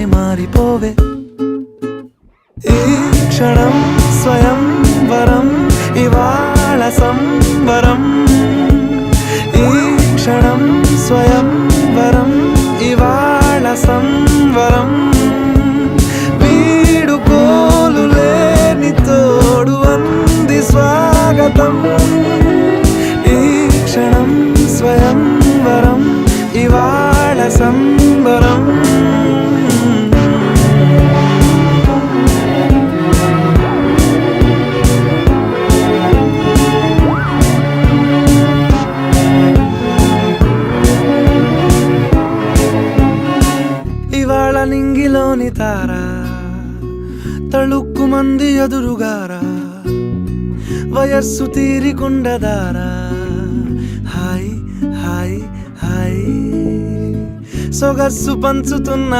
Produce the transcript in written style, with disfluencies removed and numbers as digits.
క్షణంలోనే మారిపోవే. ఈ క్షణం స్వయం వరం, ఇవాళ సంబరం. ఈ క్షణం స్వయం వరం, ఇవాళ సంవరం. వీడుకోలు లేని తోడు అంది స్వాగతం. ఈ క్షణం స్వయం వరం, ఇవాళ సంబరం. ఇవాళ నింగిలోని తార తళుక్కు మంది ఎదురుగారా, వయస్సు తీరికుండదారా. హాయ్ హాయ్ హాయ్ సొగస్సు పంచుతున్న